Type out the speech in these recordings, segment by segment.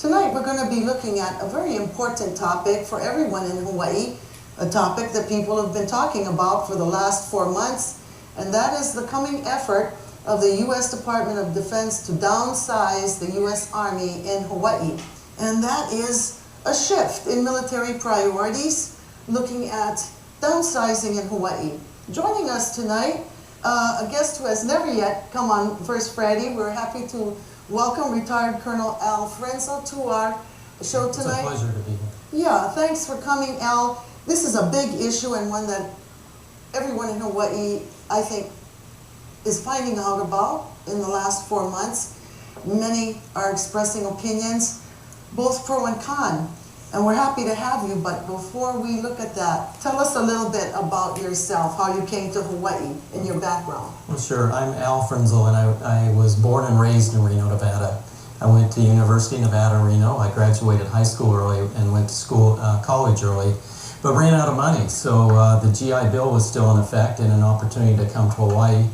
Tonight we're going to be looking at a very important topic for everyone in Hawaii, a topic that people have been talking about for the last 4 months, and that is the coming effort of the U.S. Department of Defense to downsize the U.S. Army in Hawaii. And that is a shift in military priorities, looking at downsizing in Hawaii. Joining us tonight, a guest who has never yet come on First Friday. We're happy to welcome retired Colonel Al Frenzel to our show tonight. It's a pleasure to be here. Yeah, thanks for coming, Al. This is a big issue and one that everyone in Hawaii, I think, is finding out about in the last 4 months. Many are expressing opinions, both pro and con. And we're happy to have you, but before we look at that, tell us a little bit about yourself, how you came to Hawaii and your background. Well, sure. I'm Al Frenzel, and I was born and raised in Reno, Nevada. I went to University of Nevada, Reno. I graduated high school early and went to college early, but ran out of money. So the GI Bill was still in effect and an opportunity to come to Hawaii.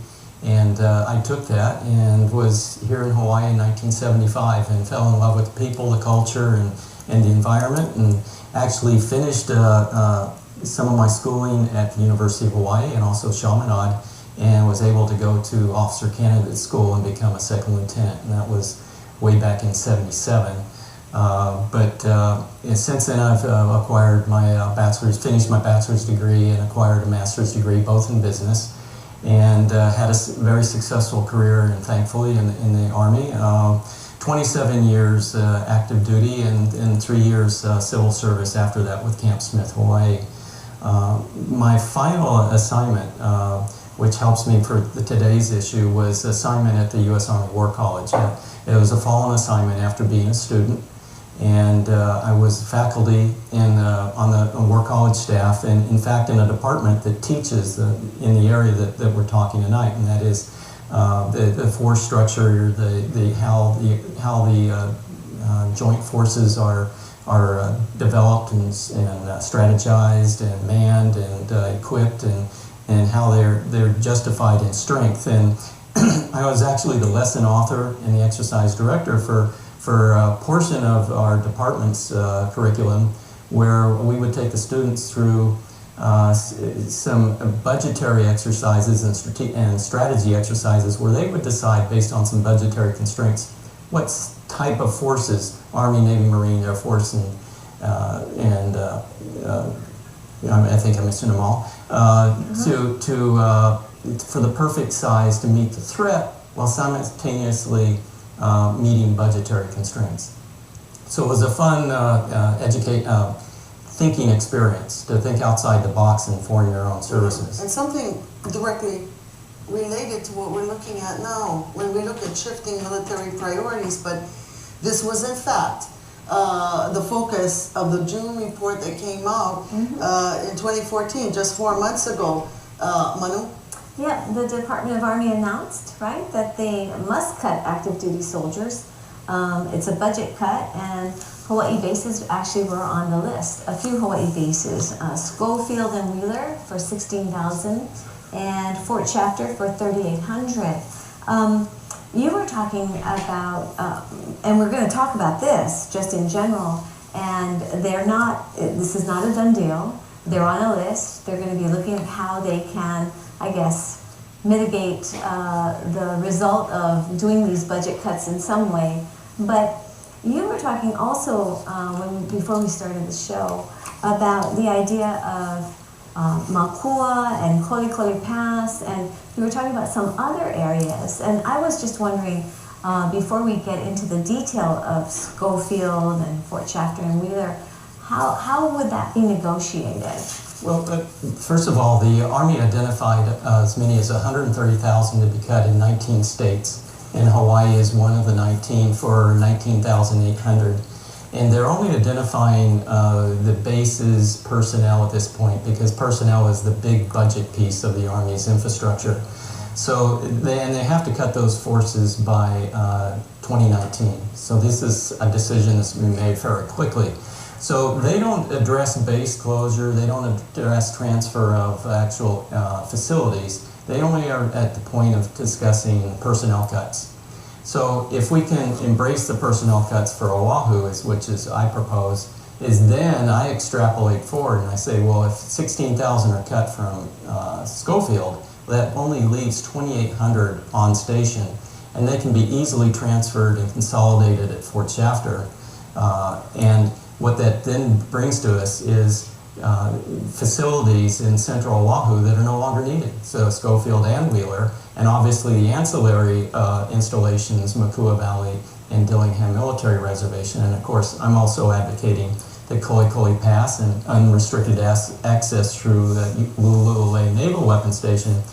And I took that and was here in Hawaii in 1975 and fell in love with the people, the culture, and the environment, and actually finished some of my schooling at the University of Hawaii and also Chaminade, and was able to go to officer candidate school and become a second lieutenant, and that was way back in '77. Since then I've acquired my finished my bachelor's degree and acquired a master's degree, both in business, and had a very successful career, and thankfully in the Army. 27 years active duty and 3 years civil service after that with Camp Smith, Hawaii. My final assignment, which helps me for today's issue, was assignment at the U.S. Army War College. It was a fallen assignment after being a student, and I was faculty on the War College staff, and in fact in a department that teaches in the area that we're talking tonight, and that is the force structure, how the joint forces are developed and strategized and manned and equipped, and how they're justified in strength. And I was actually the lesson author and the exercise director for a portion of our department's curriculum, where we would take the students through some budgetary exercises and strategy exercises where they would decide, based on some budgetary constraints, what type of forces, Army, Navy, Marine, Air Force, and I think I mentioned them all, for the perfect size to meet the threat while simultaneously meeting budgetary constraints. So it was a fun thinking experience to think outside the box and form your own services. And something directly related to what we're looking at now when we look at shifting military priorities, but this was in fact the focus of the June report that came out in 2014, just 4 months ago. Manu? Yeah, the Department of Army announced, right, that they must cut active duty soldiers. It's a budget cut, and Hawaii bases actually were on the list. A few Hawaii bases, Schofield and Wheeler for 16,000 and Fort Chapter for 3,800. You were talking about, and we're going to talk about this just in general, and this is not a done deal. They're on a list. They're going to be looking at how they can, I guess, mitigate the result of doing these budget cuts in some way. But you were talking also, before we started the show, about the idea of Makua and Kolikoli Pass, and you were talking about some other areas. And I was just wondering, before we get into the detail of Schofield and Fort Chapter and Wheeler, how would that be negotiated? Well, first of all, the Army identified as many as 130,000 to be cut in 19 states, and Hawaii is one of the 19 for 19,800. And they're only identifying the base's personnel at this point, because personnel is the big budget piece of the Army's infrastructure. So they have to cut those forces by 2019. So this is a decision that's been made very quickly. So they don't address base closure, they don't address transfer of actual facilities. They only are at the point of discussing personnel cuts. So if we can embrace the personnel cuts for Oahu, which is I propose, is then I extrapolate forward and I say, well, if 16,000 are cut from Schofield, that only leaves 2,800 on station, and they can be easily transferred and consolidated at Fort Shafter. And what that then brings to us is facilities in central Oahu that are no longer needed, so Schofield and Wheeler, and obviously the ancillary installations, Makua Valley and Dillingham Military Reservation. And of course, I'm also advocating that Kolikoli Pass and unrestricted access through the Ululani Naval Weapons Station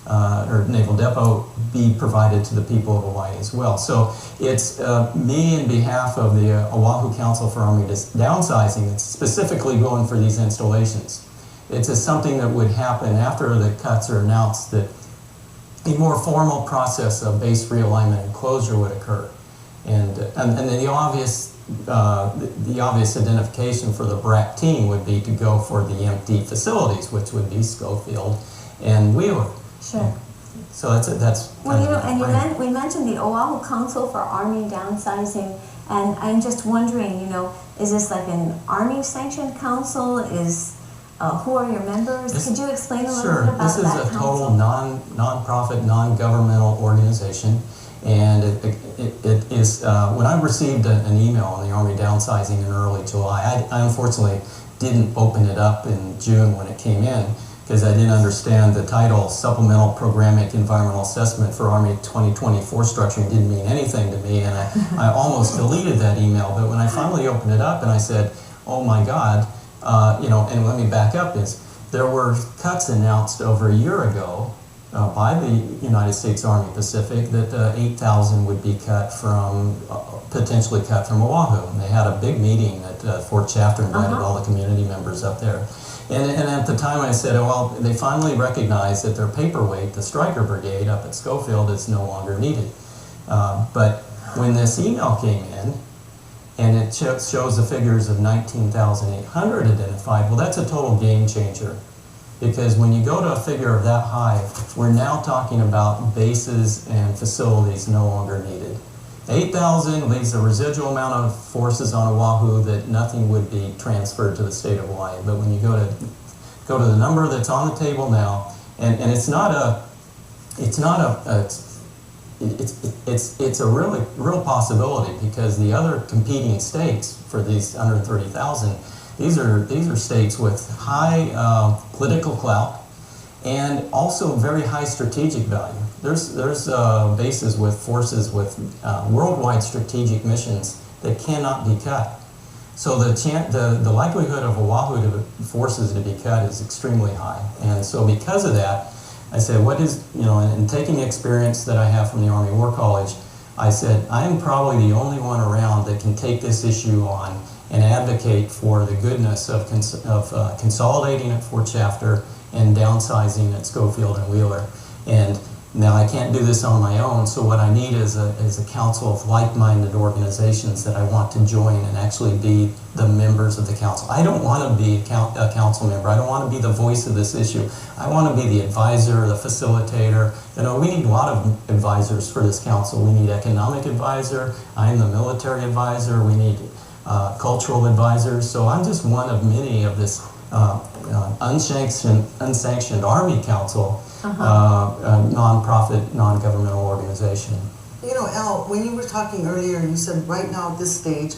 or Naval Depot be provided to the people of Hawaii as well. So it's me in behalf of the Oahu Council for Army Downsizing that's specifically going for these installations. It's something that would happen after the cuts are announced, that a more formal process of base realignment and closure would occur. And then the obvious identification for the BRAC team would be to go for the empty facilities, which would be Schofield and Wheeler. Sure. So that's well, you know, and we mentioned the Oahu Council for Army Downsizing, and I'm just wondering, you know, is this like an Army sanctioned council? Who are your members? Could you explain a little bit about that? Sure. This is a total non-profit, non-governmental organization. And it is, when I received an email on the Army Downsizing in early July, I unfortunately didn't open it up in June when it came in, because I didn't understand the title, Supplemental Programmatic Environmental Assessment for Army 2020 Force Structuring didn't mean anything to me, and I almost deleted that email. But when I finally opened it up and I said, oh my God, you know, and let me back up, is there were cuts announced over a year ago by the United States Army Pacific that 8,000 would be cut from, potentially cut from Oahu. And they had a big meeting at Fort Shafter, invited all the community members up there. And at the time I said, oh, well, they finally recognized that their paperweight, the Stryker Brigade up at Schofield, is no longer needed. But when this email came in, and it shows the figures of 19,800 identified, well, that's a total game changer. Because when you go to a figure of that high, we're now talking about bases and facilities no longer needed. 8,000 leaves a residual amount of forces on Oahu that nothing would be transferred to the state of Hawaii. But when you go to the number that's on the table now, and it's a real possibility, because the other competing states for these under 30,000, these are states with high political clout and also very high strategic value. There's bases with forces with worldwide strategic missions that cannot be cut. So the likelihood of Oahu forces to be cut is extremely high. And so because of that, I said, what is, you know, and taking the experience that I have from the Army War College, I said, I am probably the only one around that can take this issue on and advocate for the goodness of consolidating at Fort Shafter and downsizing at Schofield and Wheeler. And now I can't do this on my own, so what I need is a council of like-minded organizations that I want to join and actually be the members of the council. I don't want to be a council member. I don't want to be the voice of this issue. I want to be the advisor, the facilitator. You know, we need a lot of advisors for this council. We need economic advisor. I'm the military advisor. We need cultural advisors. So I'm just one of many of this unsanctioned Army Council, non-profit, non-governmental organization. You know, Al, when you were talking earlier, you said right now at this stage,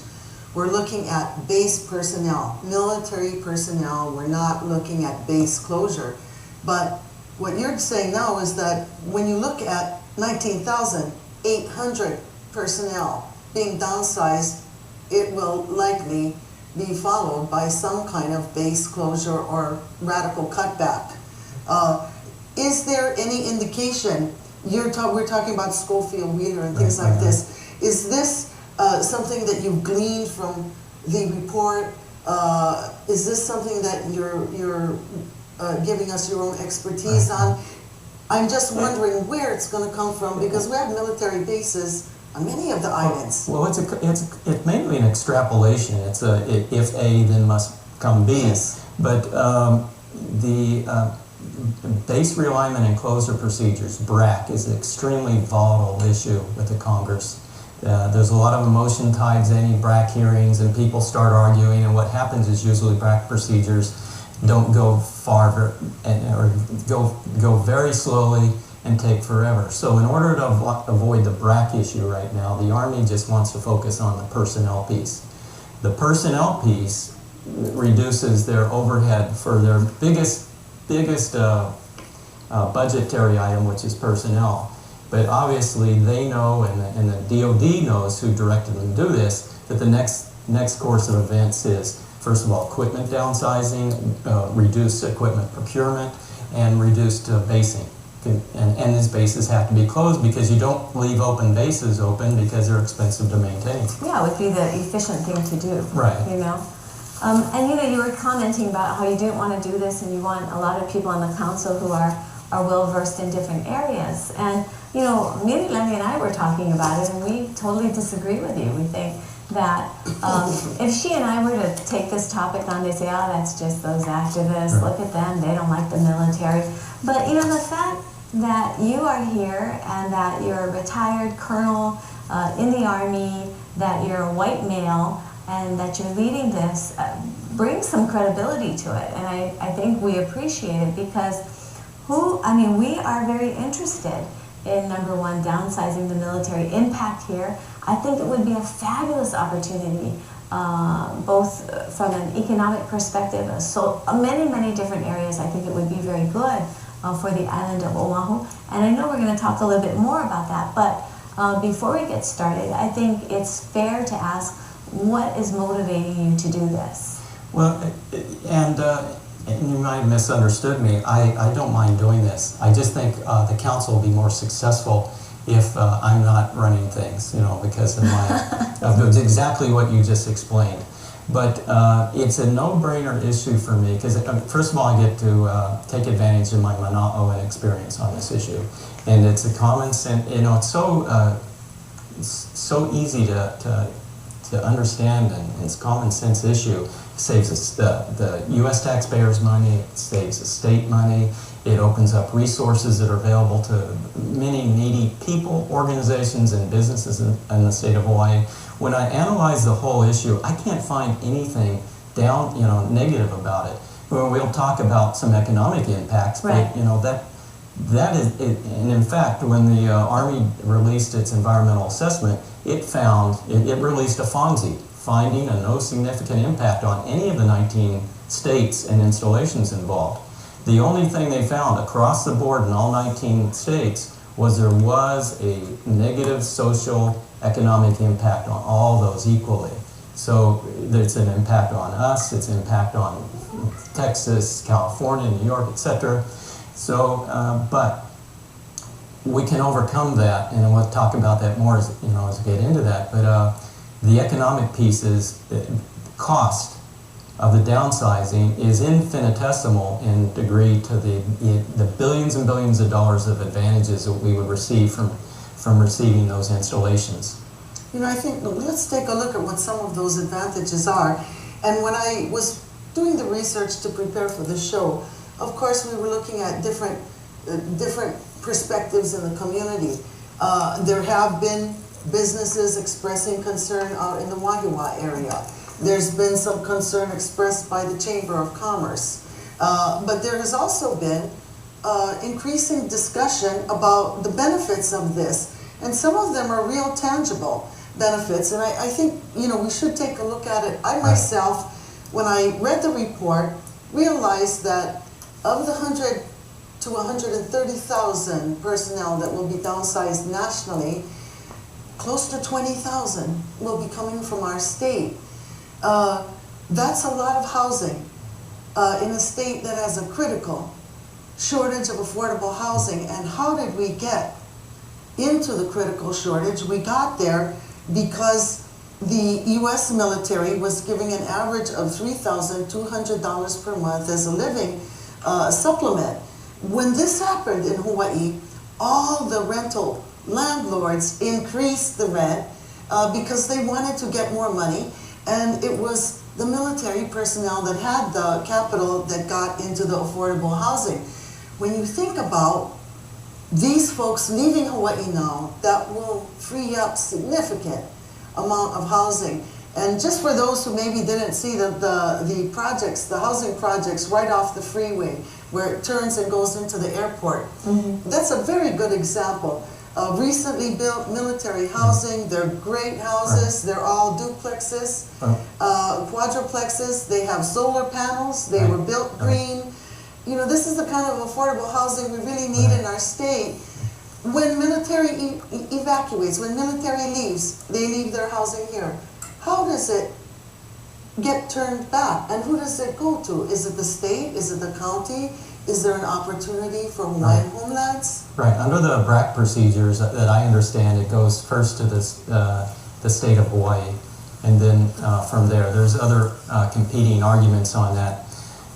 we're looking at base personnel, military personnel. We're not looking at base closure. But what you're saying now is that when you look at 19,800 personnel being downsized, it will likely be followed by some kind of base closure or radical cutback. Is there any indication, we're talking about Schofield, Wheeler, and things like this, is this something that you've gleaned from the report? Is this something that you're giving us your own expertise on? I'm just wondering where it's going to come from, because we have military bases on many of the islands. Well, it's mainly an extrapolation. It's if A, then must come B. Yes. But base realignment and closure procedures, BRAC, is an extremely volatile issue with the Congress. There's a lot of emotion tied to any BRAC hearings, and people start arguing, and what happens is usually BRAC procedures don't go far or go very slowly and take forever. So in order to avoid the BRAC issue right now, the Army just wants to focus on the personnel piece. The personnel piece reduces their overhead for their biggest budgetary item, which is personnel. But obviously they know, and the DoD knows, who directed them to do this, that the next course of events is, first of all, equipment downsizing, reduced equipment procurement, and reduced basing. And these bases have to be closed because you don't leave open bases open because they're expensive to maintain. Yeah, it would be the efficient thing to do. Right. You know? And you were commenting about how you didn't want to do this, and you want a lot of people on the council who are well versed in different areas. And Mililani and I were talking about it, and we totally disagree with you. We think that if she and I were to take this topic on, they say, oh, that's just those activists. Look at them, they don't like the military. But the fact that you are here and that you're a retired colonel in the Army, that you're a white male, and that you're leading this brings some credibility to it. And I think we appreciate it because we are very interested in, number one, downsizing the military impact here. I think it would be a fabulous opportunity, both from an economic perspective, so many different areas. I think it would be very good for the island of Oahu. And I know we're going to talk a little bit more about that, but before we get started, I think it's fair to ask, what is motivating you to do this? Well, and you might have misunderstood me. I don't mind doing this. I just think the council will be more successful if I'm not running things, because of exactly what you just explained. But it's a no-brainer issue for me because, first of all, I get to take advantage of my Mana'oan experience on this issue. And it's a common sense, it's so easy to understand, and it's a common sense issue. It saves us the U.S. taxpayers money, it saves the state money, it opens up resources that are available to many needy people, organizations, and businesses in the state of Hawaii. When I analyze the whole issue, I can't find anything negative about it. We'll talk about some economic impacts, right. But that is it. And in fact, when the Army released its environmental assessment, it released a FONSI, finding a no significant impact on any of the 19 states and installations involved. The only thing they found across the board in all 19 states was there was a negative social economic impact on all those equally. So it's an impact on us, it's an impact on Texas, California, New York, etc. So, but we can overcome that, and we'll talk about that more as we get into that. But the economic piece is the cost of the downsizing is infinitesimal in degree to the billions and billions of dollars of advantages that we would receive from receiving those installations. I think let's take a look at what some of those advantages are. And when I was doing the research to prepare for the show, of course we were looking at different perspectives in the community. There have been businesses expressing concern out in the Wahiawa area. There's been some concern expressed by the Chamber of Commerce. But there has also been increasing discussion about the benefits of this. And some of them are real tangible benefits. And I think, we should take a look at it. I myself, when I read the report, realized that of the 100 to 130,000 personnel that will be downsized nationally, close to 20,000 will be coming from our state. That's a lot of housing in a state that has a critical shortage of affordable housing. And how did we get into the critical shortage? We got there because the U.S. military was giving an average of $3,200 per month as a living supplement. When this happened in Hawaii, all the rental landlords increased the rent because they wanted to get more money, and it was the military personnel that had the capital that got into the affordable housing. when you think about these folks leaving Hawaii now, that will free up significant amount of housing. And just for those who maybe didn't see the projects, the housing projects right off the freeway, where it turns and goes into the airport, that's a very good example. Recently built military housing, they're great houses, they're all duplexes, quadruplexes, they have solar panels, they were built green. You know, this is the kind of affordable housing we really need in our state. When military evacuates, when military leaves, they leave their housing here. How does it get turned back? And who does it go to? Is it the state? Is it the county? Is there an opportunity for Hawaiian homelands? Right. Under the BRAC procedures that I understand, it goes first to the state of Hawaii, and then from there. There's other competing arguments on that,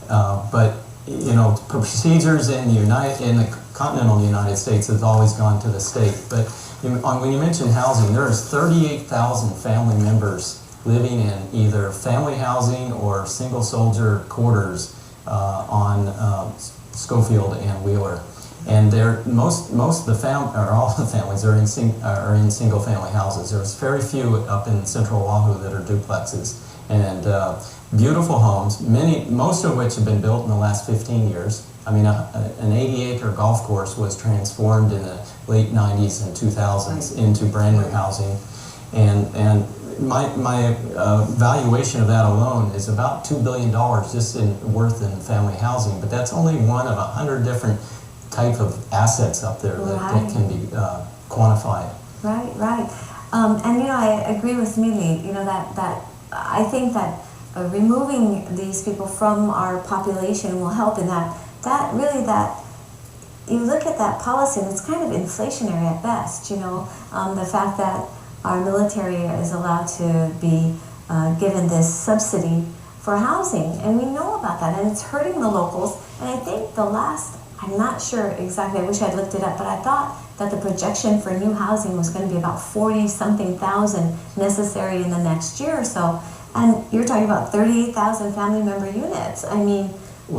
but you know, procedures in the continental United States has always gone to the state. But when you mention housing, there's 38,000 family members living in either family housing or single soldier quarters on Schofield and Wheeler, and most of the all the families are in single family houses. There's very few up in Central Oahu that are duplexes, and beautiful homes, most of which have been built in the last 15 years. I mean, an 80-acre golf course was transformed in the late 90s and 2000s into brand new housing, and my valuation of that alone is about $2 billion just worth in family housing, but that's only one of 100 different type of assets up there that can be quantified. Right. And you know, I agree with Mili. You know, that I think that removing these people from our population will help in that you look at that policy and it's kind of inflationary at best. You know, the fact that our military is allowed to be given this subsidy for housing, and we know about that, and it's hurting the locals. And I think I'm not sure exactly, I wish I'd looked it up, but I thought that the projection for new housing was going to be about 40-something thousand necessary in the next year or so. And you're talking about 38,000 family member units. I mean,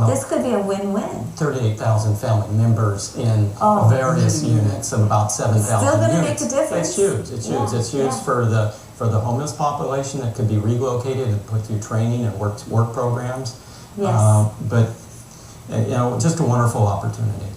this could be a win-win. 38,000 family members in various units of about 7,000 units. Still going to make a difference. It's huge. It's huge for the homeless population that could be relocated and put through training and work programs. Yes. But you know, just a wonderful opportunity.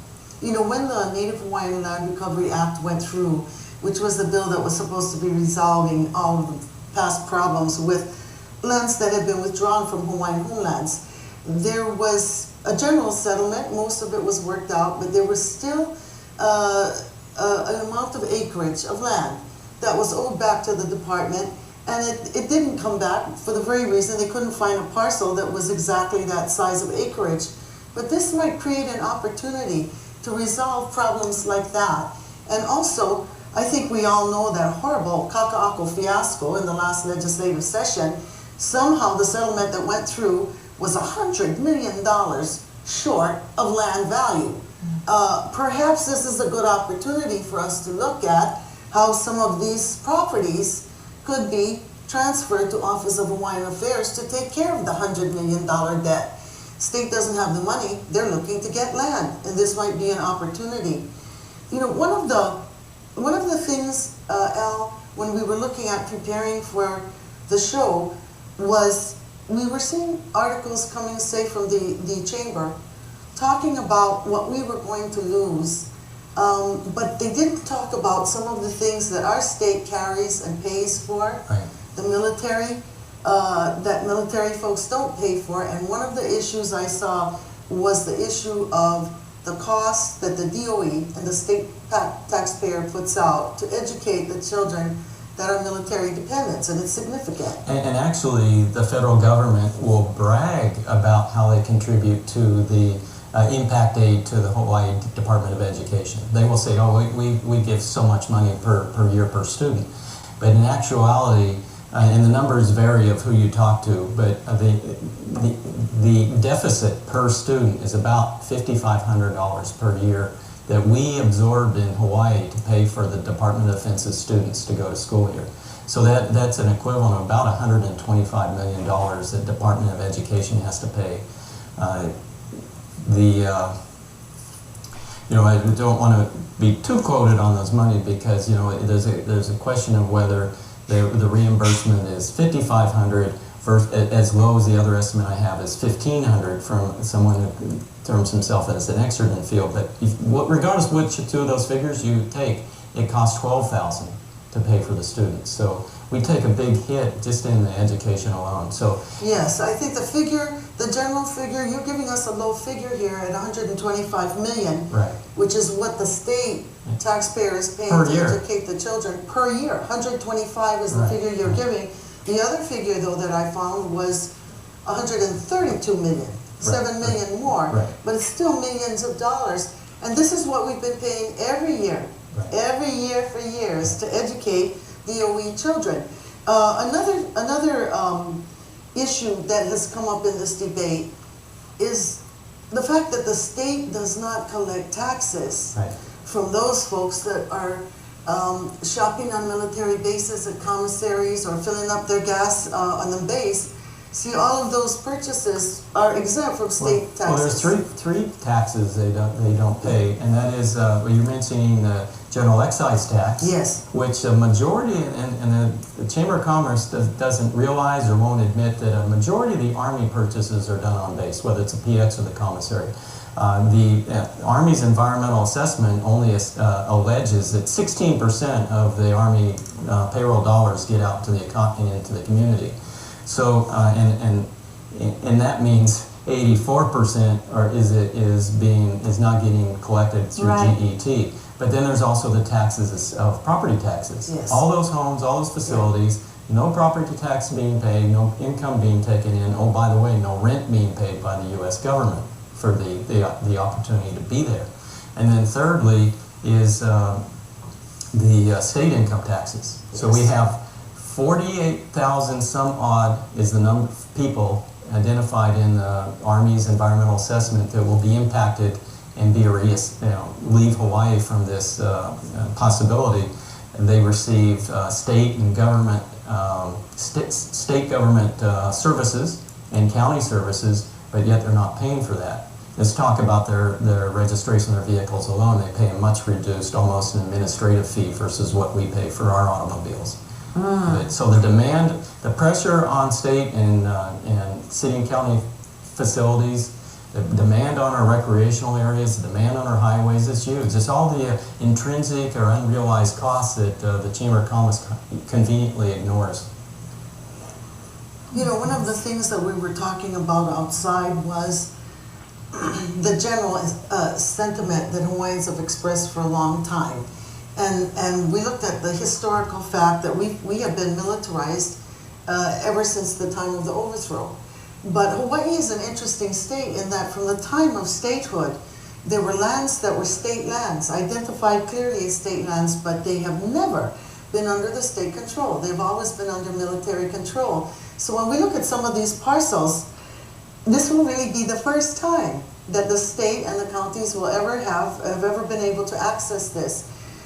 You know, when the Native Hawaiian Land Recovery Act went through, which was the bill that was supposed to be resolving all of the past problems with lands that had been withdrawn from Hawaiian homelands, there was a general settlement. Most of it was worked out, but there was still an amount of acreage of land that was owed back to the department, and it didn't come back for the very reason they couldn't find a parcel that was exactly that size of acreage. But this might create an opportunity to resolve problems like that. And also, I think we all know that horrible Kaka'ako fiasco in the last legislative session. Somehow the settlement that went through was $100 million short of land value. Perhaps this is a good opportunity for us to look at how some of these properties could be transferred to Office of Hawaiian Affairs to take care of the $100 million debt. State doesn't have the money, they're looking to get land, and this might be an opportunity. You know, one of the things, Al, when we were looking at preparing for the show was we were seeing articles coming, say, from the chamber, talking about what we were going to lose, but they didn't talk about some of the things that our state carries and pays for, the military, that military folks don't pay for. And one of the issues I saw was the issue of the cost that the DOE and the state taxpayer puts out to educate the children that are military dependents, and it's significant. And actually, the federal government will brag about how they contribute to the impact aid to the Hawaii Department of Education. They will say, oh, we give so much money per year per student. But in actuality, and the numbers vary of who you talk to, but the deficit per student is about $5,500 per year that we absorbed in Hawaii to pay for the Department of Defense's students to go to school here. So that's an equivalent of about $125 million that Department of Education has to pay. I don't want to be too quoted on those money because, there's a question of whether the reimbursement is $5,500 as low as the other estimate I have is $1,500 from someone who terms himself as an expert in the field. But regardless of which two of those figures you take, it costs $12,000 to pay for the students. So we take a big hit just in the education alone. So yes, I think the general figure, you're giving us a low figure here at 125 million, right, which is what the state taxpayer is paying per to year. educate the children per year. 125 is the Right. figure you're giving. The other figure, though, that I found was 132 million, 7 million more, Right. but it's still millions of dollars. And this is what we've been paying every year for years to educate the OE children. Another issue that has come up in this debate is the fact that the state does not collect taxes Right. from those folks that are shopping on military bases at commissaries or filling up their gas on the base. See, all of those purchases are exempt from state taxes. Well, there's three taxes they don't pay, and that is you're mentioning the general excise tax. Yes. Which a majority, and the Chamber of Commerce doesn't realize or won't admit that a majority of the Army purchases are done on base, whether it's a PX or the commissary. The Army's environmental assessment only alleges that 16% of the Army payroll dollars get out to the economy and to the community. So, and that means 84% is not getting collected through Right. GET. But then there's also the taxes of property taxes. Yes. All those homes, all those facilities, no property tax being paid, no income being taken in. Oh, by the way, no rent being paid by the U.S. government for the opportunity to be there. And then thirdly is the state income taxes. So we have 48,000 some odd is the number of people identified in the Army's environmental assessment that will be impacted and leave Hawaii from this possibility. And they receive state and government state government services and county services, but yet they're not paying for that. Let's talk about their registration of their vehicles alone. They pay a much reduced, almost an administrative fee versus what we pay for our automobiles. So the pressure on state and city and county facilities, the demand on our recreational areas, the demand on our highways is huge. It's all the intrinsic or unrealized costs that the Chamber of Commerce conveniently ignores. You know, one of the things that we were talking about outside was the general sentiment that Hawaiians have expressed for a long time. And we looked at the historical fact that we have been militarized ever since the time of the overthrow. But Hawaii is an interesting state in that from the time of statehood, there were lands that were state lands, identified clearly as state lands, but they have never been under the state control. They've always been under military control. So when we look at some of these parcels, this will really be the first time that the state and the counties will have ever been able to access this.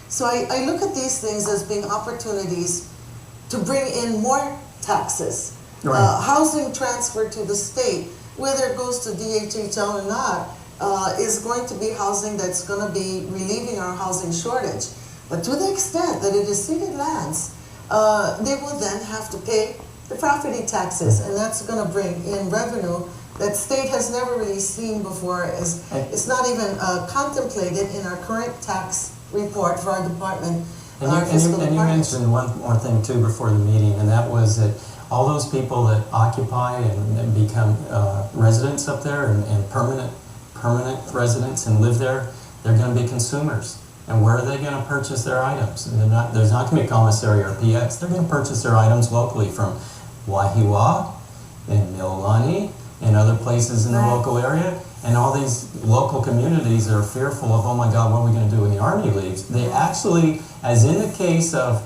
So I look at these things as being opportunities to bring in more taxes. Right. Housing transfer to the state, whether it goes to DHHL or not, is going to be housing that's going to be relieving our housing shortage. But to the extent that it is ceded lands, they will then have to pay the property taxes, and that's going to bring in revenue that state has never really seen before. It's not even contemplated in our current tax report for our department. And you mentioned one more thing too before the meeting, and that was that all those people that occupy and become residents up there and permanent residents and live there, they're going to be consumers. And where are they going to purchase their items? There's not going to be a commissary or PX. They're going to purchase their items locally from Wahiawa and Mililani and other places in the local area. And all these local communities are fearful of, oh my God, what are we going to do when the Army leaves? They actually, as in the case of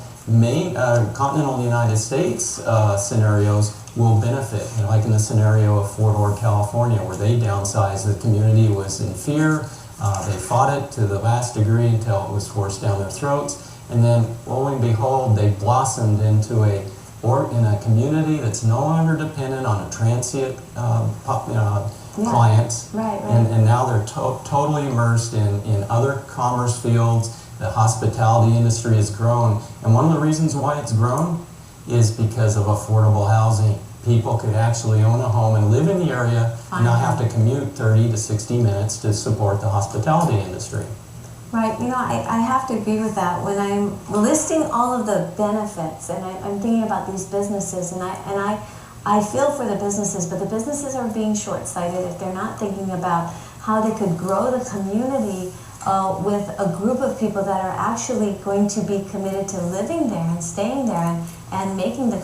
continental United States scenarios, will benefit. Like in the scenario of Fort Ord, California, where they downsized, the community was in fear. They fought it to the last degree until it was forced down their throats. And then, lo and behold, they blossomed into in a community that's no longer dependent on a transient clients. Right. And now they're totally immersed in other commerce fields. The hospitality industry has grown. And one of the reasons why it's grown is because of affordable housing. People could actually own a home and live in the area and not have to commute 30 to 60 minutes to support the hospitality industry. Right, I have to agree with that. When I'm listing all of the benefits and I'm thinking about these businesses, and I feel for the businesses, but the businesses are being short-sighted if they're not thinking about how they could grow the community with a group of people that are actually going to be committed to living there and staying there and making the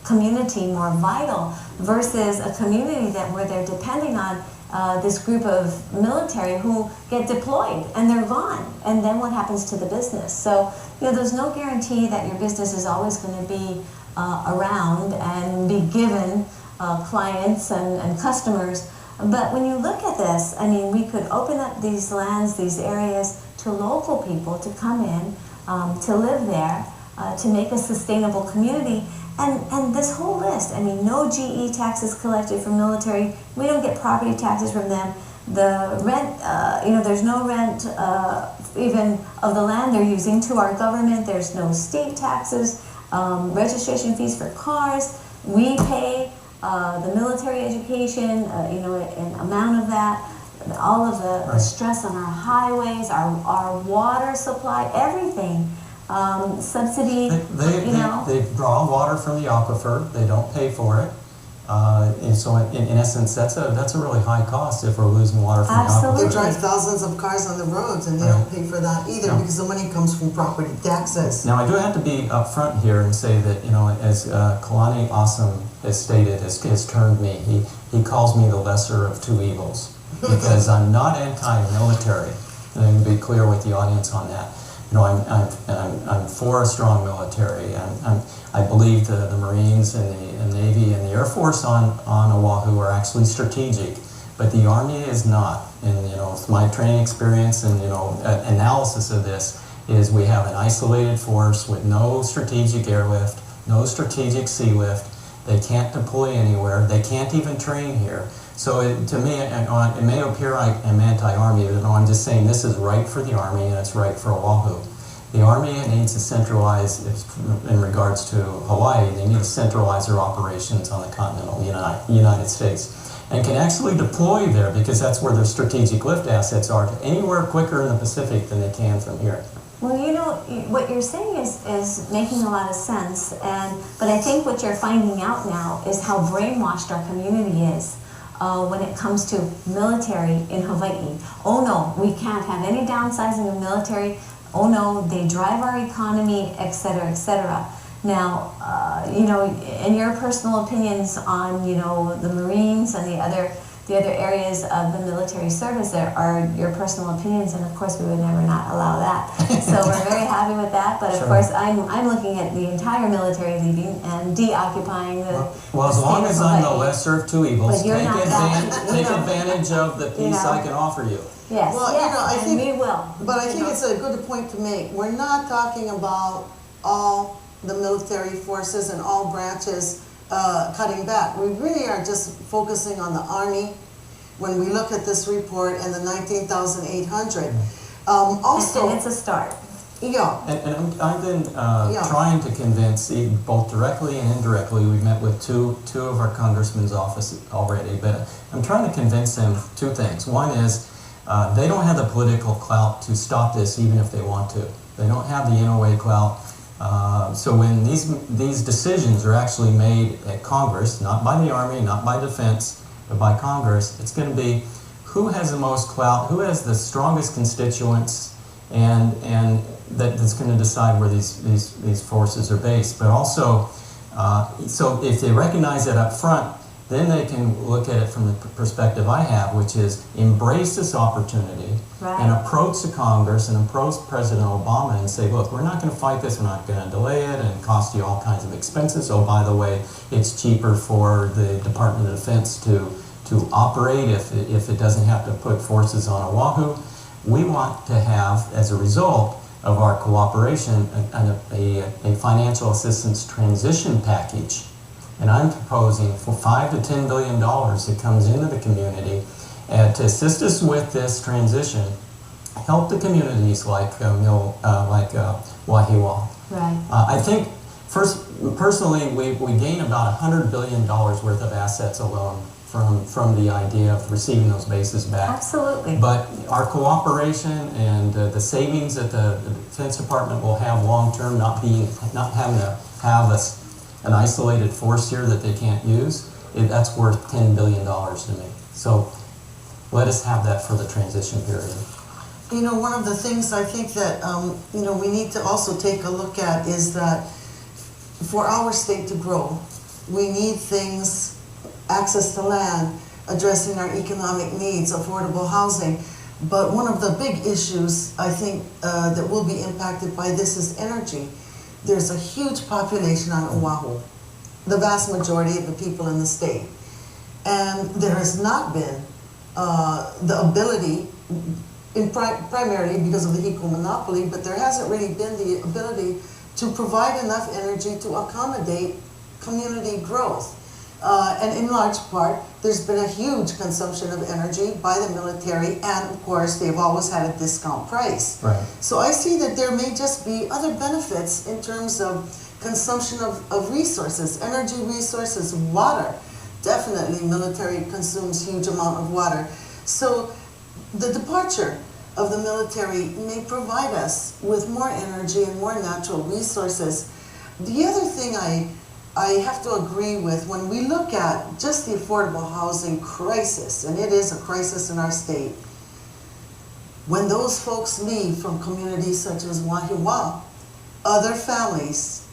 community more vital versus a community where they're depending on this group of military who get deployed and they're gone. And then what happens to the business? So, there's no guarantee that your business is always going to be around and be given clients and customers. But when you look at this, we could open up these lands, these areas to local people to come in, to live there, to make a sustainable community. And this whole list, no GE taxes collected from military. We don't get property taxes from them. The rent, there's no rent even of the land they're using to our government. There's no state taxes, registration fees for cars. We pay the military education, an amount of that. All of the stress on our highways, our water supply, everything. Subsidy, They draw water from the aquifer. They don't pay for it. And so in essence, that's a really high cost if we're losing water from the aquifer. They drive thousands of cars on the roads and they don't pay for that either because the money comes from property taxes. Now I do have to be upfront here and say that, as Kalani Awesome has stated, has termed me, he calls me the lesser of two evils because I'm not anti-military. And I'm going to be clear with the audience on that. I'm for a strong military. I believe the Marines and the Navy and the Air Force on Oahu are actually strategic, but the Army is not. And with my training experience and analysis of this is we have an isolated force with no strategic airlift, no strategic sea lift. They can't deploy anywhere. They can't even train here. So to me, it may appear I'm anti-Army, but I'm just saying this is right for the Army and it's right for Oahu. The Army needs to centralize, in regards to Hawaii, they need to centralize their operations on the continental United States and can actually deploy there because that's where their strategic lift assets are, anywhere quicker in the Pacific than they can from here. Well, what you're saying is making a lot of sense, but I think what you're finding out now is how brainwashed our community is. When it comes to military in Hawaii. Oh no, we can't have any downsizing of military. Oh no, they drive our economy, etc., etc. Now, in your personal opinions on, the Marines and the other areas of the military service, there are your personal opinions, and of course we would never not allow that. So we're very happy with that, but of course I'm looking at the entire military leaving and deoccupying the Well, as long as I'm the lesser of two evils, take advantage of the peace I can offer you. Yes, well, I think we will. But I think it's a good point to make. We're not talking about all the military forces and all branches cutting back. We really are just focusing on the Army when we look at this report and the 19,800. Also, and it's a start. Yeah. And I've been trying to convince, both directly and indirectly, we've met with two of our congressmen's office already, but I'm trying to convince them two things. One is they don't have the political clout to stop this even if they want to. They don't have the NOA clout. So when these decisions are actually made at Congress, not by the Army, not by Defense, but by Congress, it's going to be who has the most clout, who has the strongest constituents, and that's going to decide where these forces are based. But also, so if they recognize that up front, then they can look at it from the perspective I have, which is embrace this opportunity and approach the Congress and approach President Obama and say, look, we're not going to fight this, we're not going to delay it and cost you all kinds of expenses. Oh, by the way, it's cheaper for the Department of Defense to operate if it doesn't have to put forces on Oahu. We want to have, as a result of our cooperation, a financial assistance transition package And I'm proposing for $5 to $10 billion that comes into the community to assist us with this transition, help the communities like Wahiawa. Right. I think, personally, we gain about $100 billion worth of assets alone from the idea of receiving those bases back. Absolutely. But our cooperation and the savings that the Defense Department will have long term, not having to have an isolated force here that they can't use, that's worth $10 billion to me. So let us have that for the transition period. You know, one of the things I think that, we need to also take a look at is that for our state to grow, we need things, access to land, addressing our economic needs, affordable housing. But one of the big issues, I think, that will be impacted by this is energy. There's a huge population on Oahu, the vast majority of the people in the state. And there has not been the ability, primarily because of the Hiko monopoly, but there hasn't really been the ability to provide enough energy to accommodate community growth. And in large part, there's been a huge consumption of energy by the military, and of course, they've always had a discount price. Right. So I see that there may just be other benefits in terms of consumption of resources, energy resources, water. Definitely, military consumes huge amount of water. So the departure of the military may provide us with more energy and more natural resources. The other thing I have to agree with, when we look at just the affordable housing crisis, and it is a crisis in our state, when those folks leave from communities such as Wahiawa, other families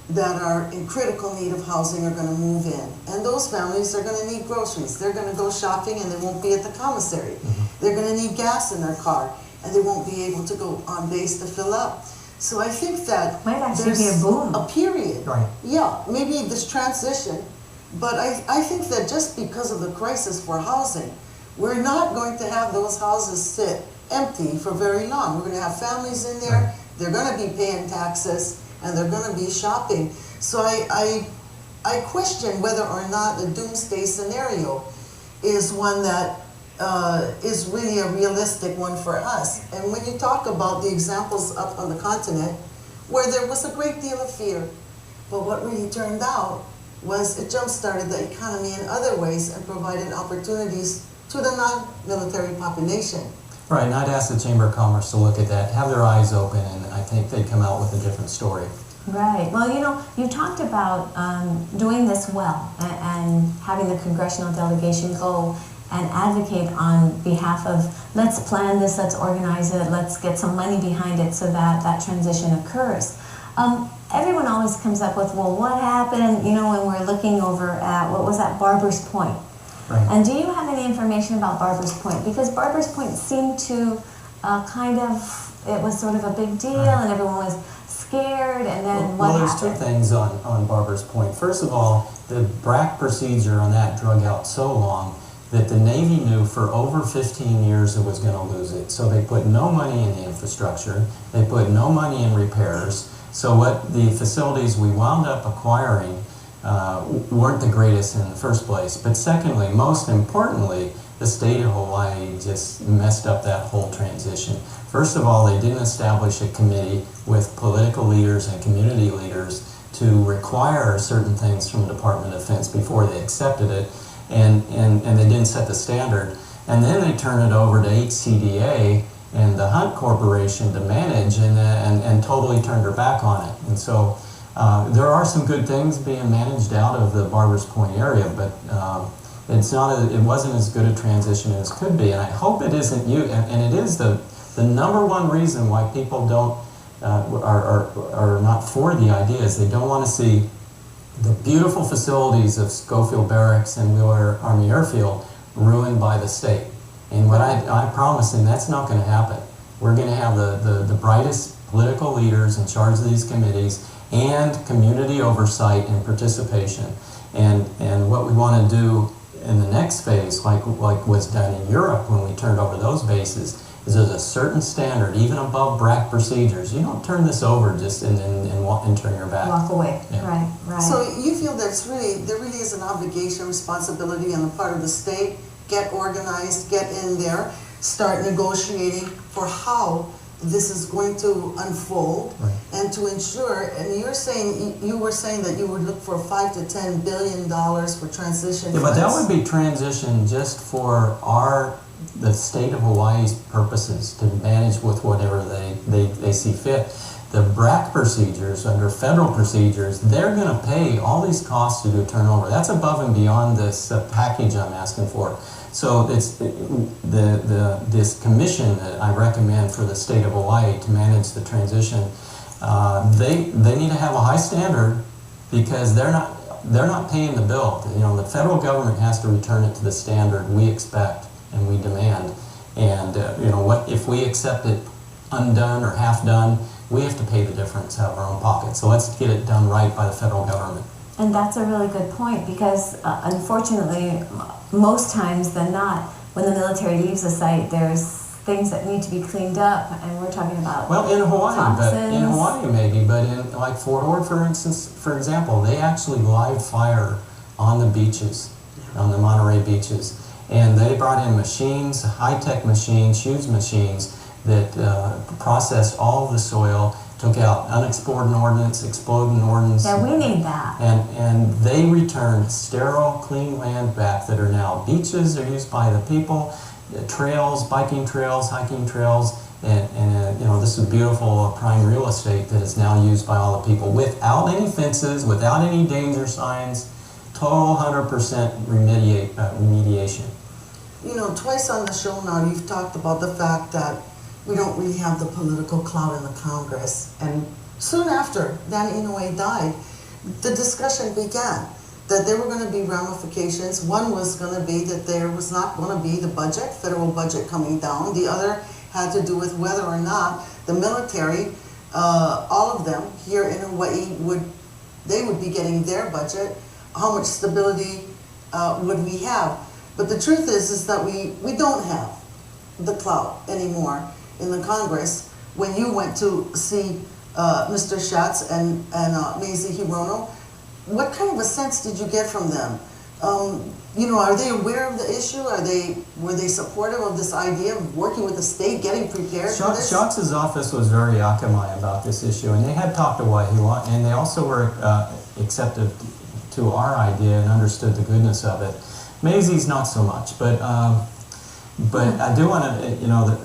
that are in critical need of housing are going to move in. And those families are going to need groceries. They're going to go shopping and they won't be at the commissary. Mm-hmm. They're going to need gas in their car and they won't be able to go on base to fill up. So I think that might actually be a boom. A period. Right. Yeah, maybe this transition, but I think that just because of the crisis for housing, we're not going to have those houses sit empty for very long. We're going to have families in there, right. They're going to be paying taxes, and they're going to be shopping. So I question whether or not the doomsday scenario is one that is really a realistic one for us. And when you talk about the examples up on the continent, where there was a great deal of fear, but what really turned out was it jump-started the economy in other ways and provided opportunities to the non-military population. Right, and I'd ask the Chamber of Commerce to look at that, have their eyes open, and I think they'd come out with a different story. Right. Well, you talked about doing this well and having the congressional delegation go and advocate on behalf of, let's plan this, let's organize it, let's get some money behind it so that that transition occurs. Everyone always comes up with, well, what happened, when we're looking over at, what was that, Barber's Point? Right. And do you have any information about Barber's Point? Because Barber's Point seemed to it was sort of a big deal, right. And everyone was scared, and then what happened? Well, there's two things on Barber's Point. First of all, the BRAC procedure on that drug out so long that the Navy knew for over 15 years it was going to lose it. So they put no money in the infrastructure, they put no money in repairs. So what the facilities we wound up acquiring weren't the greatest in the first place. But secondly, most importantly, the state of Hawaii just messed up that whole transition. First of all, they didn't establish a committee with political leaders and community leaders to require certain things from the Department of Defense before they accepted it, and they didn't set the standard. And then they turned it over to HCDA and the Hunt Corporation to manage, and totally turned their back on it. And so there are some good things being managed out of the Barbers Point area, but it wasn't as good a transition as could be. And I hope it isn't and it is the number one reason why people are not for the idea is they don't want to see the beautiful facilities of Schofield Barracks and Wheeler Army Airfield ruined by the state. And what I promise them, that's not going to happen. We're going to have the brightest political leaders in charge of these committees and community oversight and participation. And what we want to do in the next phase, like was done in Europe when we turned over those bases, is there's a certain standard, even above BRAC procedures. You don't turn this over just and turn your back. Walk away. Yeah. Right. So you feel there really is an obligation, responsibility on the part of the state. Get organized, get in there, start negotiating for how this is going to unfold, right, and to ensure. And you were saying that you would look for $5 to $10 billion for transition. Yeah, but that would be transition just for the state of Hawaii's purposes to manage with whatever they see fit. The BRAC procedures, under federal procedures, they're going to pay all these costs to do turnover. That's above and beyond this package I'm asking for. So it's this commission that I recommend for the state of Hawaii to manage the transition. They need to have a high standard, because they're not paying the bill. You know, the federal government has to return it to the standard we expect and we demand. And you know what? If we accept it undone or half done, we have to pay the difference out of our own pocket. So let's get it done right by the federal government. And that's a really good point, because unfortunately, most times than not, when the military leaves a site, there's things that need to be cleaned up, and we're talking about in Hawaii, toxins. maybe, but in like Fort Ord, for example, they actually live fire on the beaches, on the Monterey beaches, and they brought in machines, high-tech machines, huge machines that processed all of the soil, took out unexploded ordnance, exploding ordnance. Yeah, we need that. And they returned sterile, clean land back that are now beaches. They're used by the people, trails, biking trails, hiking trails, and you know, this is beautiful prime real estate that is now used by all the people without any fences, without any danger signs, total 100% remediation. You know, twice on the show now you've talked about the fact that we don't really have the political clout in the Congress. And soon after Dan Inouye died, the discussion began that there were going to be ramifications. One was going to be that there was not going to be the budget, federal budget coming down. The other had to do with whether or not the military, all of them here in Hawaii, would be getting their budget. How much stability would we have? But the truth is that we don't have the clout anymore in the Congress. When you went to see Mr. Schatz and Mazie Hirono, what kind of a sense did you get from them? You know, are they aware of the issue? Were they supportive of this idea of working with the state, getting prepared for this? Schatz's office was very akamai about this issue, and they had talked to Waihua, and they also were accepted to our idea and understood the goodness of it. Mazie's not so much, but I do want to, you know,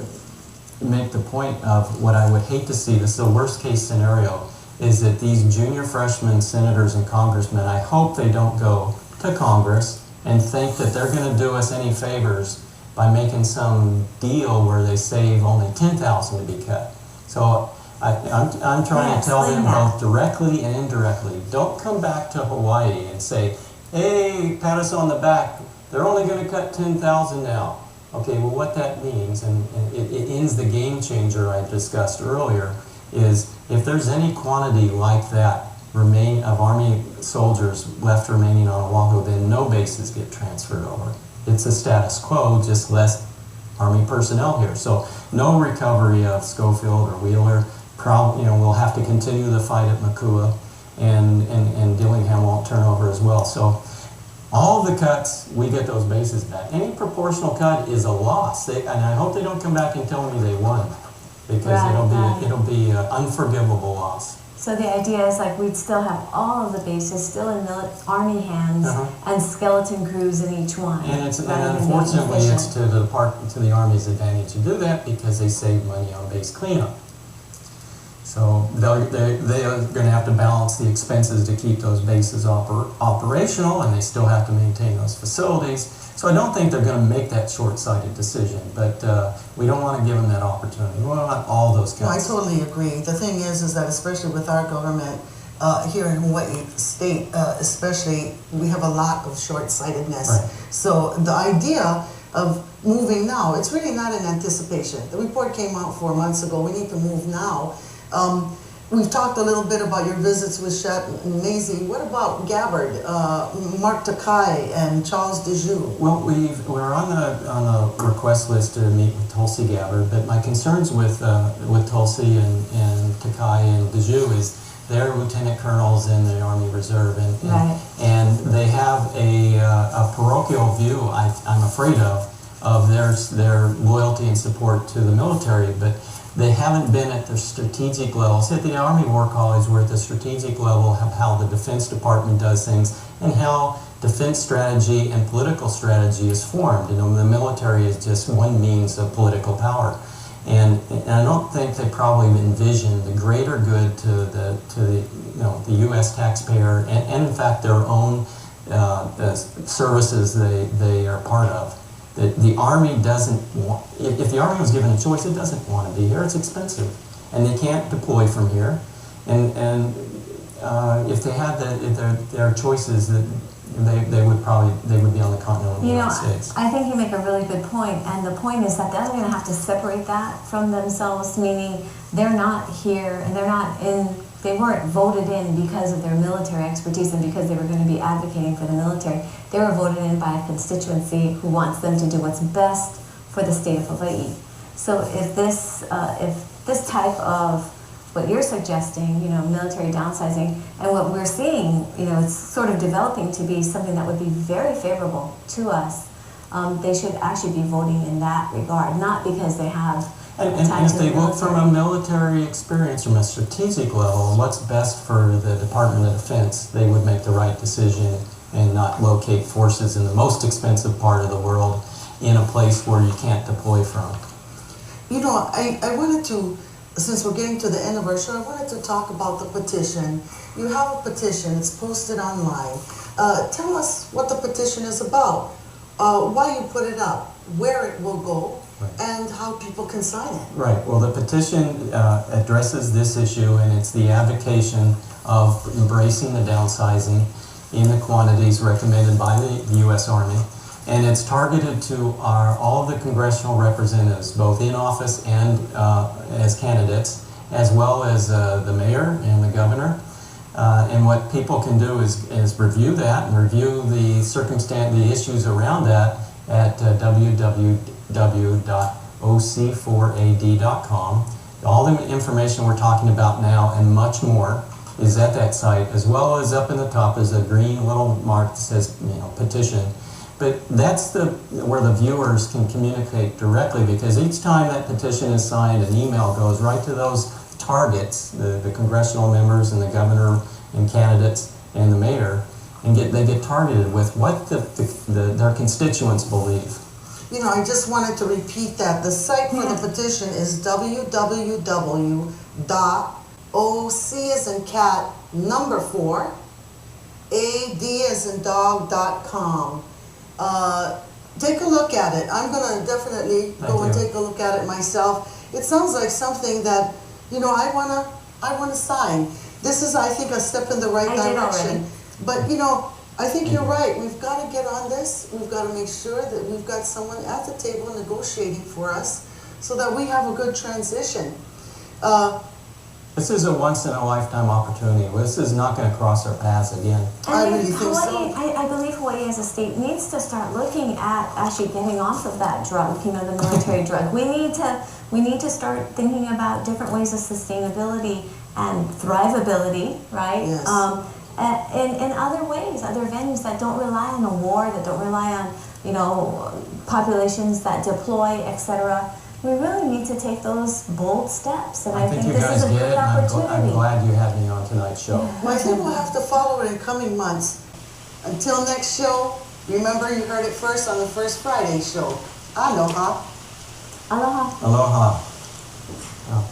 make the point of what I would hate to see. This is the worst case scenario, is that these junior freshman senators and congressmen, I hope they don't go to Congress and think that they're going to do us any favors by making some deal where they save only $10,000 to be cut. So I'm trying to tell them both directly and indirectly, don't come back to Hawaii and say, hey, pat us on the back, they're only going to cut $10,000 now. Okay, well what that means, and it ends the game changer I discussed earlier, is if there's any quantity like that of Army soldiers left remaining on Oahu, then no bases get transferred over. It's a status quo, just less Army personnel here. So no recovery of Schofield or Wheeler. You know, we'll have to continue the fight at Makua, and Dillingham won't turn over as well. So all the cuts, we get those bases back. Any proportional cut is a loss. And I hope they don't come back and tell me they won, because it'll be an unforgivable loss. So the idea is like we'd still have all of the bases still in Army hands, and skeleton crews in each one. And unfortunately, it's to the Army's advantage to do that, because they save money on base cleanup. So they are going to have to balance the expenses to keep those bases operational, and they still have to maintain those facilities. So I don't think they're going to make that short-sighted decision, but we don't want to give them that opportunity. We want all those cuts. I totally agree. The thing is that especially with our government here in Hawaii State, especially, we have a lot of short-sightedness. Right. So the idea of moving now, it's really not in anticipation. The report came out 4 months ago. We need to move now. We've talked a little bit about your visits with Chet and Maisie. What about Gabbard, Mark Takai, and Charles Dejoux? Well, we're on a request list to meet with Tulsi Gabbard, but my concerns with Tulsi and Takai and Dejoux is they're lieutenant colonels in the Army Reserve, and they have a parochial view, I'm afraid of their loyalty and support to the military, but they haven't been at the strategic level. So at the Army War College, we're at the strategic level of how the Defense Department does things and how defense strategy and political strategy is formed. You know, the military is just one means of political power. And I don't think they probably envision the greater good to the U.S. taxpayer and in fact their own services they are part of. The Army doesn't want, if the Army was given a choice, it doesn't want to be here. It's expensive, and they can't deploy from here. And if they had their choices, that they would be on the continental United States. I think you make a really good point, and the point is that they're going to have to separate that from themselves, meaning they're not here and they weren't voted in because of their military expertise and because they were going to be advocating for the military. They were voted in by a constituency who wants them to do what's best for the state of Hawaii. So if this type of what you're suggesting, military downsizing, and what we're seeing, it's sort of developing to be something that would be very favorable to us, they should actually be voting in that regard, not because they have And if they look from a military experience, from a strategic level, what's best for the Department of Defense, they would make the right decision and not locate forces in the most expensive part of the world in a place where you can't deploy from. I wanted to, since we're getting to the end of our show, I wanted to talk about the petition. You have a petition, it's posted online. Tell us what the petition is about, why you put it up, where it will go, and how people can sign it. Right. Well, the petition addresses this issue, and it's the advocation of embracing the downsizing in the quantities recommended by the U.S. Army. And it's targeted to all of the congressional representatives, both in office and as candidates, as well as the mayor and the governor. And what people can do is review that and review the issues around that at www.oc4ad.com. All the information we're talking about now and much more is at that site, as well as up in the top is a green little mark that says petition. But that's where the viewers can communicate directly, because each time that petition is signed, an email goes right to those targets, the congressional members and the governor and candidates and the mayor, and they get targeted with what their constituents believe. I just wanted to repeat that. The site for the petition is www.oc as in cat, 4, ad as in dog.com. Take a look at it. I'm going to definitely go and take a look at it myself. It sounds like something that, I want to sign. This is, I think, a step in the right direction. But, I think you're right. We've got to get on this. We've got to make sure that we've got someone at the table negotiating for us so that we have a good transition. This is a once-in-a-lifetime opportunity. This is not going to cross our paths again. I really think so. I believe Hawaii as a state needs to start looking at actually getting off of that drug, the military drug. We need to start thinking about different ways of sustainability and thrivability, right? Yes. In other ways, other venues that don't rely on a war, that don't rely on, populations that deploy, etc. We really need to take those bold steps, and I think this is a good opportunity. I'm glad you had me on tonight's show. Well, I think we'll have to follow it in coming months. Until next show, remember you heard it first on the first Friday show. Aloha. Aloha. Aloha. Oh.